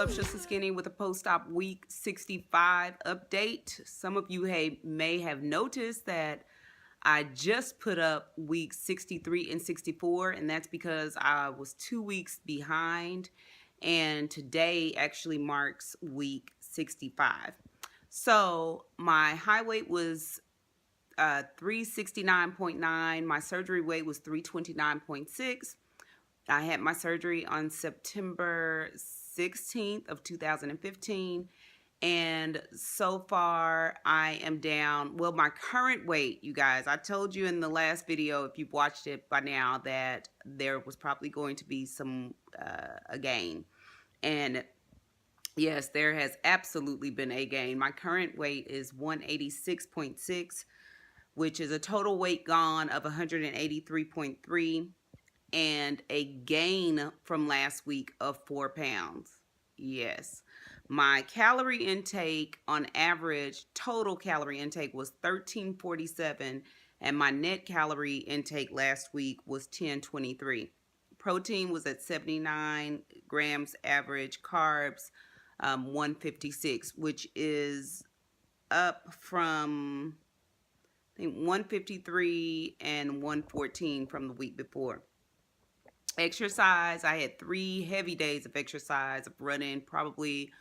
Voluptuously Skinny with a post-op week 65 update. Some of you may have noticed that I just put up week 63 and 64, and that's because I was 2 weeks behind, and today actually marks week 65. So my high weight was 369.9. My surgery weight was 329.6. I had my surgery on September 16th of 2015. And so far I am down. Well, my current weight, you guys, I told you in the last video, if you've watched it by now, that there was probably going to be a gain. And yes, there has absolutely been a gain. My current weight is 186.6, which is a total weight gone of 183.3 and a gain from last week of 4 pounds. Yes. My calorie intake on average, total calorie intake was 1347, and my net calorie intake last week was 1023. Protein was at 79 grams average, carbs 156, which is up from I think 153 and 114 from the week before. Exercise, I had 3 heavy days of exercise, of running probably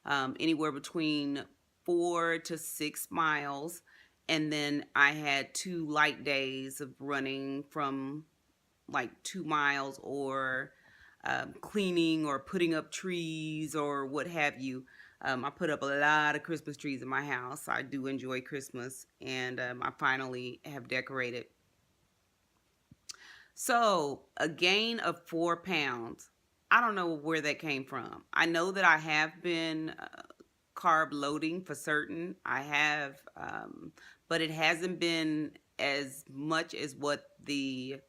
anywhere between 4 to 6 miles. And then I had 2 light days of running from like 2 miles or cleaning or putting up trees or what have you. I put up a lot of Christmas trees in my house. I do enjoy Christmas, and I finally have decorated. So a gain of 4 pounds. I don't know where that came from. I know that I have been carb loading for certain. I have, but it hasn't been as much as what the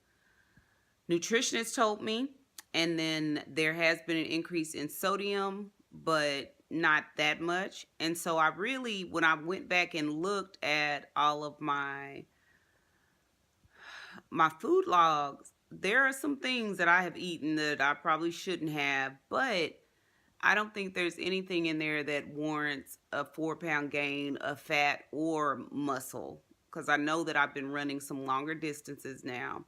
nutritionist told me. And then there has been an increase in sodium, but not that much. And so I really, when I went back and looked at all of my food logs, there are some things that I have eaten that I probably shouldn't have, but I don't think there's anything in there that warrants a 4-pound gain of fat or muscle, because I know that I've been running some longer distances now.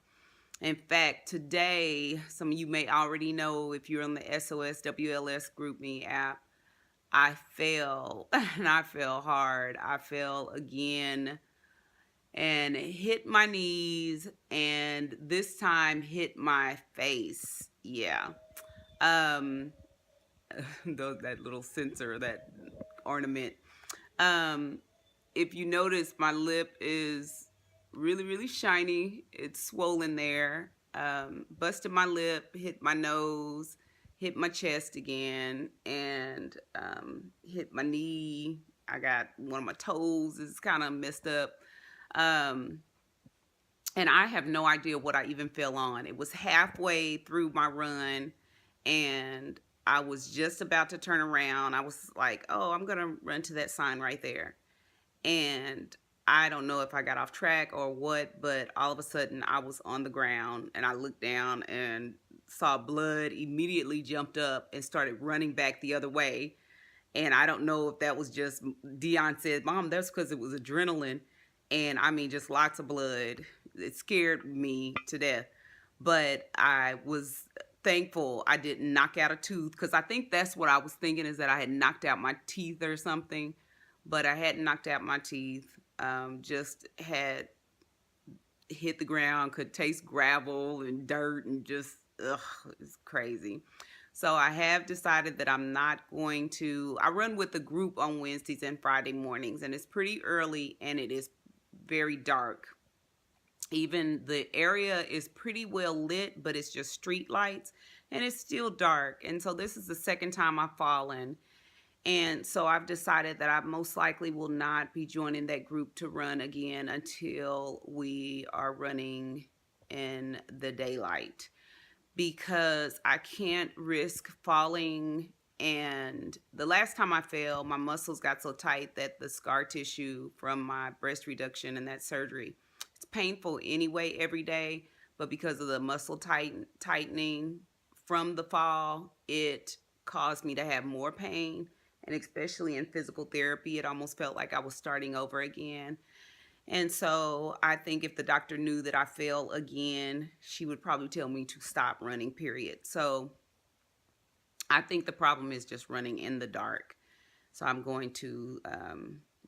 In fact, today, some of you may already know if you're on the SOS WLS GroupMe app, I fell, and I fell hard. I fell again and hit my knees, and this time hit my face. Yeah. That little sensor, that ornament. If you notice, my lip is really, really shiny. It's swollen there. Busted my lip, hit my nose, hit my chest again, and hit my knee. I got one of my toes is kind of messed up. And I have no idea what I even fell on. It was halfway through my run, and I was just about to turn around. I was like, oh, I'm going to run to that sign right there. And I don't know if I got off track or what, but all of a sudden I was on the ground, and I looked down and saw blood, immediately jumped up and started running back the other way. And I don't know if that was just, Dion said, Mom, that's because it was adrenaline. And I mean, just lots of blood. It scared me to death. But I was thankful I didn't knock out a tooth, because I think that's what I was thinking, is that I had knocked out my teeth or something. But I hadn't knocked out my teeth. Just had hit the ground, could taste gravel and dirt, and just, it's crazy. So I have decided that I'm not going to, I run with the group on Wednesdays and Friday mornings, and it's pretty early and it is very dark. Even the area is pretty well lit, but it's just street lights, and it's still dark. And so this is the second time I've fallen. And so I've decided that I most likely will not be joining that group to run again until we are running in the daylight, because I can't risk falling. And the last time I fell, my muscles got so tight that the scar tissue from my breast reduction and that surgery, it's painful anyway every day, but because of the muscle tightening from the fall, it caused me to have more pain. And especially in physical therapy, it almost felt like I was starting over again. And so I think if the doctor knew that I fell again, she would probably tell me to stop running, period. So I think the problem is just running in the dark. So I'm going to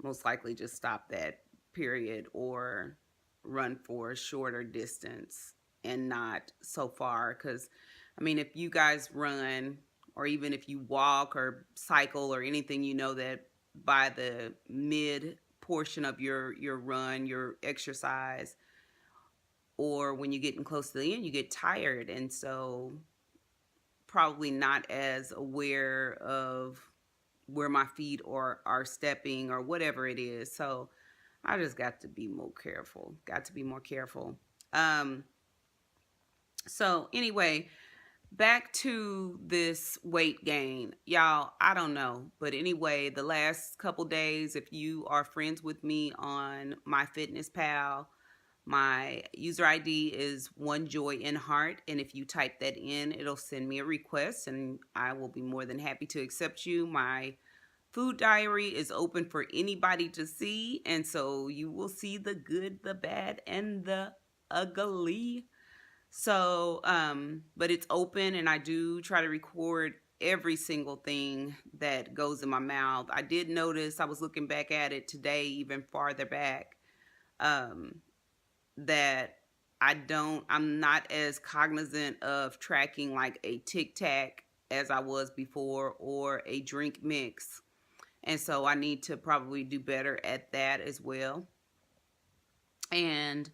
most likely just stop that, period, or run for a shorter distance and not so far. Because, I mean, if you guys run, or even if you walk or cycle or anything, you know that by the mid portion of your run, your exercise, or when you're getting close to the end, you get tired. And so probably not as aware of where my feet are stepping or whatever it is. So I just got to be more careful. Got to be more careful. Um, so anyway, back to this weight gain. Y'all, I don't know. But anyway, the last couple days, if you are friends with me on MyFitnessPal, my user ID is One Joy in Heart, and if you type that in, it'll send me a request, and I will be more than happy to accept you. My food diary is open for anybody to see, and so you will see the good, the bad, and the ugly. So, but it's open, and I do try to record every single thing that goes in my mouth. I did notice, I was looking back at it today, even farther back, um, that I'm not as cognizant of tracking like a Tic Tac as I was before, or a drink mix. And so I need to probably do better at that as well. And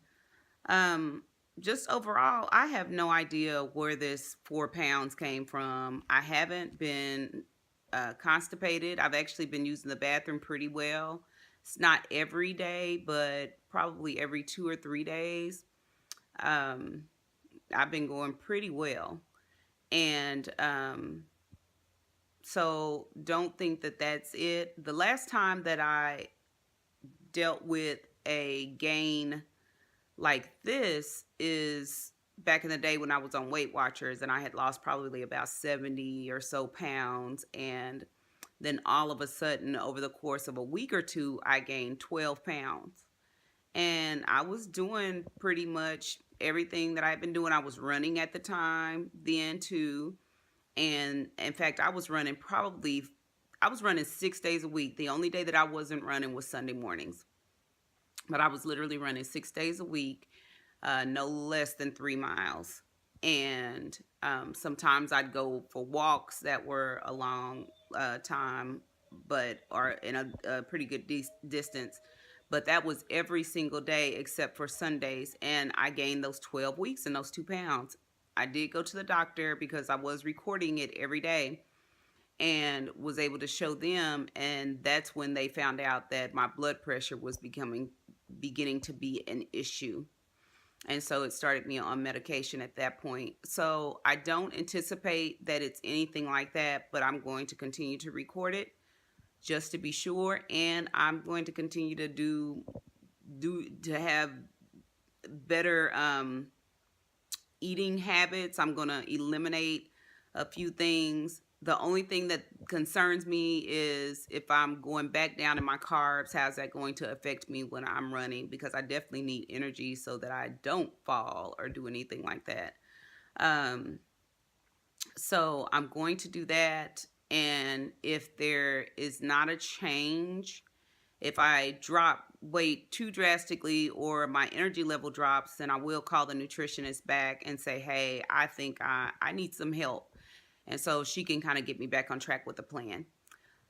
um, just overall, I have no idea where this 4 pounds came from. I haven't been constipated. I've actually been using the bathroom pretty well. It's not every day, but probably every 2 or 3 days. Um, I've been going pretty well. And so don't think that that's it. The last time that I dealt with a gain like this is back in the day when I was on Weight Watchers, and I had lost probably about 70 or so pounds. And then all of a sudden, over the course of a week or two, I gained 12 pounds. And I was doing pretty much everything that I've been doing. I was running at the time then too. And in fact, I was running 6 days a week. The only day that I wasn't running was Sunday mornings. But I was literally running 6 days a week, no less than 3 miles. And sometimes I'd go for walks that were a long time, but are in a pretty good distance. But that was every single day except for Sundays. And I gained those 12 weeks and those 2 pounds. I did go to the doctor because I was recording it every day, and was able to show them. And that's when they found out that my blood pressure was beginning to be an issue. And so it started me on medication at that point. So I don't anticipate that it's anything like that, but I'm going to continue to record it just to be sure. And I'm going to continue to have better eating habits. I'm going to eliminate a few things. The only thing that concerns me is if I'm going back down in my carbs, how's that going to affect me when I'm running? Because I definitely need energy so that I don't fall or do anything like that. So I'm going to do that. And if there is not a change, if I drop weight too drastically or my energy level drops, then I will call the nutritionist back and say, hey, I think I need some help. And so she can kind of get me back on track with the plan.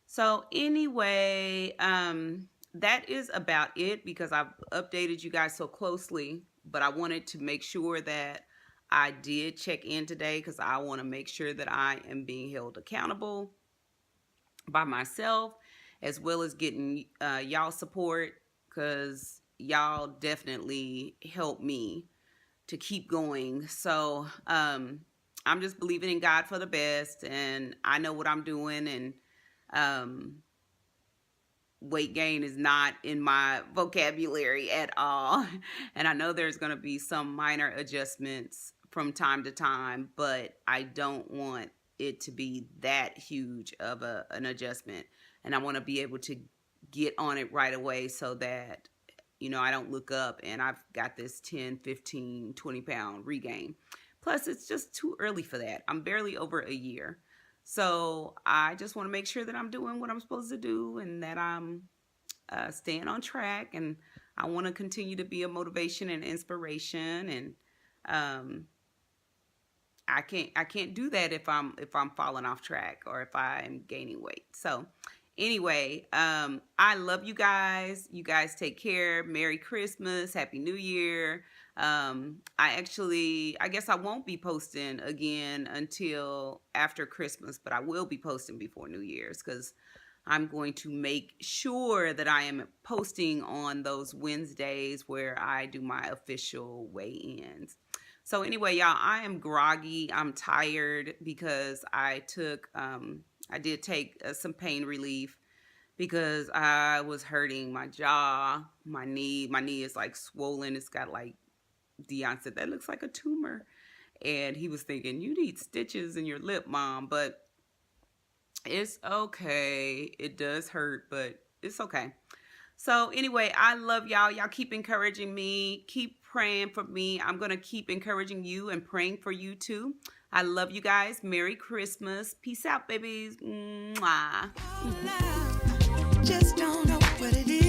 So anyway, that is about it, because I've updated you guys so closely, but I wanted to make sure that I did check in today, because I want to make sure that I am being held accountable by myself, as well as getting y'all support, because y'all definitely help me to keep going. So I'm just believing in God for the best, and I know what I'm doing. And weight gain is not in my vocabulary at all. And I know there's going to be some minor adjustments from time to time, but I don't want it to be that huge of an adjustment. And I want to be able to get on it right away so that, I don't look up and I've got this 10, 15, 20 pound regain. Plus, it's just too early for that. I'm barely over a year. So I just want to make sure that I'm doing what I'm supposed to do and that I'm staying on track. And I want to continue to be a motivation and inspiration. And um, I can't do that if I'm falling off track or if I'm gaining weight. So anyway, I love you guys. You guys take care. Merry Christmas. Happy New Year. I guess I won't be posting again until after Christmas, but I will be posting before New Year's because I'm going to make sure that I am posting on those Wednesdays where I do my official weigh-ins. So anyway, y'all, I am groggy. I'm tired because I did take some pain relief because I was hurting my jaw, my knee. My knee is like swollen. It's got like, Dion said, that looks like a tumor. And he was thinking, you need stitches in your lip, Mom. But it's okay. It does hurt, but it's okay. So anyway, I love y'all. Y'all keep encouraging me. Keep praying for me. I'm going to keep encouraging you and praying for you too. I love you guys. Merry Christmas. Peace out, babies. Mwah. Just don't know what it is.